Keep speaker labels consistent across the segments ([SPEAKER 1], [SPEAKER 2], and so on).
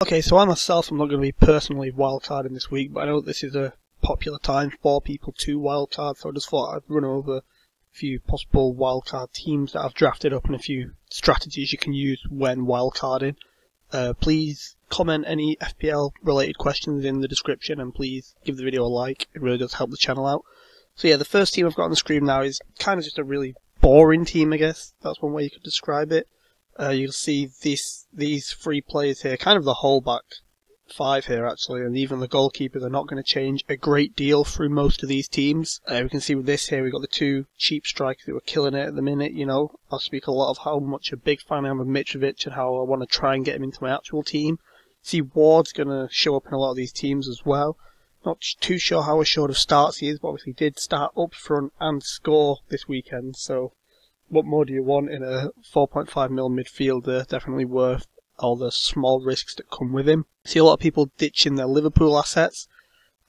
[SPEAKER 1] Okay, so I myself am not going to be personally wildcarding this week, but I know this is a popular time for people to wildcard, so I just thought I'd run over a few possible wildcard teams that I've drafted up and a few strategies you can use when wildcarding. Please comment any FPL related questions in the description, and please give the video a like. It really does help the channel out. So yeah, the first team I've got on the screen now is kind of just a really boring team, I guess. That's one way you could describe it. You'll see these three players here, kind of the whole back five here actually, and even the goalkeepers are not going to change a great deal through most of these teams. We can see with this here, we've got the two cheap strikers who are killing it at the minute, you know. I'll speak a lot of how much a big fan I am of Mitrovic and how I want to try and get him into my actual team. See, Ward's going to show up in a lot of these teams as well. Not too sure how assured of starts he is, but obviously did start up front and score this weekend, so what more do you want in a 4.5 mil midfielder? Definitely worth all the small risks that come with him. See a lot of people ditching their Liverpool assets.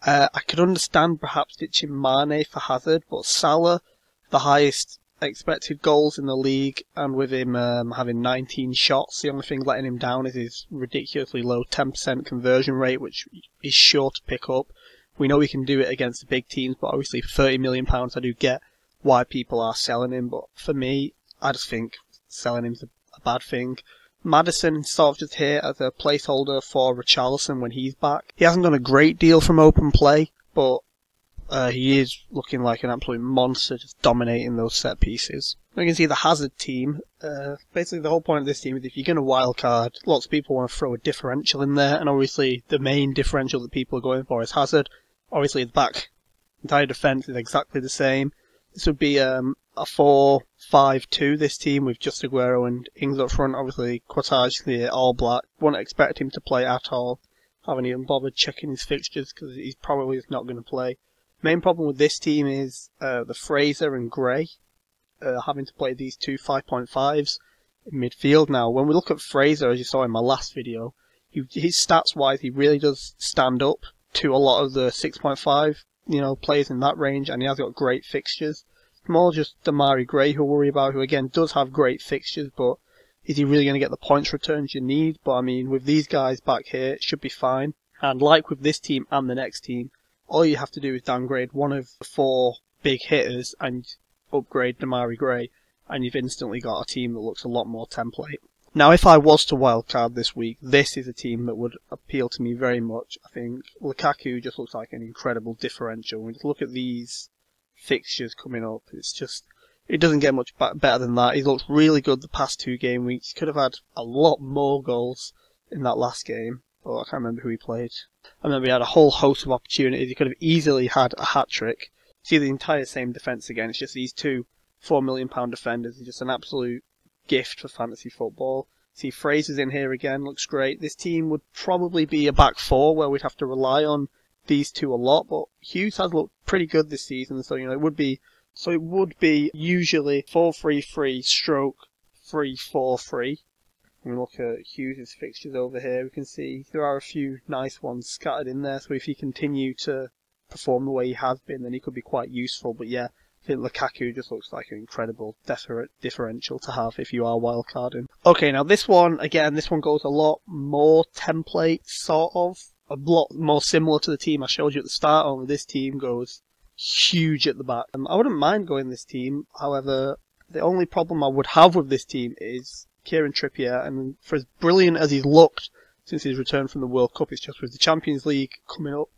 [SPEAKER 1] I could understand perhaps ditching Mane for Hazard, but Salah, the highest expected goals in the league, and with him having 19 shots, the only thing letting him down is his ridiculously low 10% conversion rate, which is sure to pick up. We know we can do it against the big teams, but obviously for £30 million I do get why people are selling him, but for me, I just think selling him's a bad thing. Maddison sort of just here as a placeholder for Richarlison when he's back. He hasn't done a great deal from open play, but he is looking like an absolute monster, just dominating those set pieces. You can see the Hazard team. Basically, the whole point of this team is if you're going to wildcard, lots of people want to throw a differential in there, and obviously the main differential that people are going for is Hazard. Obviously, the back entire defence is exactly the same. This would be a 4-5-2, this team, with just Aguero and Ings up front. Obviously, Quatage here, all black. Wouldn't expect him to play at all. Haven't even bothered checking his fixtures because he's probably not going to play. Main problem with this team is the Fraser and Gray having to play these two 5.5s in midfield. Now, when we look at Fraser, as you saw in my last video, his stats-wise, he really does stand up to a lot of the 6.5 players in that range, and he has got great fixtures. It's more just Damari Gray who I worry about, who again does have great fixtures, but is he really going to get the points returns you need? But I mean, with these guys back here, it should be fine. And like with this team and the next team, all you have to do is downgrade one of the four big hitters and upgrade Damari Gray, and you've instantly got a team that looks a lot more template. Now, if I was to wildcard this week, this is a team that would appeal to me very much. I think Lukaku just looks like an incredible differential. When you look at these fixtures coming up, it's just, it doesn't get much better than that. He's looked really good the past 2 game weeks. He could have had a lot more goals in that last game, but I can't remember who he played. I remember he had a whole host of opportunities. He could have easily had a hat-trick. See the entire same defence again. It's just these two £4 million defenders. It's just an absolute gift for fantasy football. See, Fraser's in here again, looks great. This team would probably be a back four where we'd have to rely on these two a lot, but Hughes has looked pretty good this season, so it would be usually 4-3-3 stroke 3-4-3. When we look at Hughes' fixtures over here, we can see there are a few nice ones scattered in there, so if he continue to perform the way he has been, then he could be quite useful. But yeah, I think Lukaku just looks like an incredible differential to have if you are wildcarding. Okay, now this one, again, this one goes a lot more template, sort of. A lot more similar to the team I showed you at the start, only this team goes huge at the back. I wouldn't mind going this team, however, the only problem I would have with this team is Kieran Trippier, and for as brilliant as he's looked since his return from the World Cup, it's just with the Champions League coming up,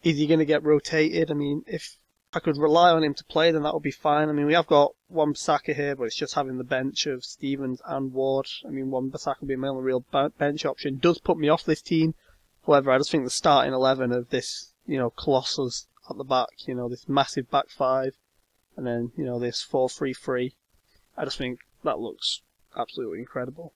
[SPEAKER 1] is he going to get rotated? I mean, if I could rely on him to play, then that would be fine. I mean, we have got Wan-Bissaka here, but it's just having the bench of Stevens and Ward. I mean, Wan-Bissaka being my only real bench option does put me off this team. However, I just think the starting 11 of this, Colossus at the back, this massive back five, and then, this 4-3-3, I just think that looks absolutely incredible.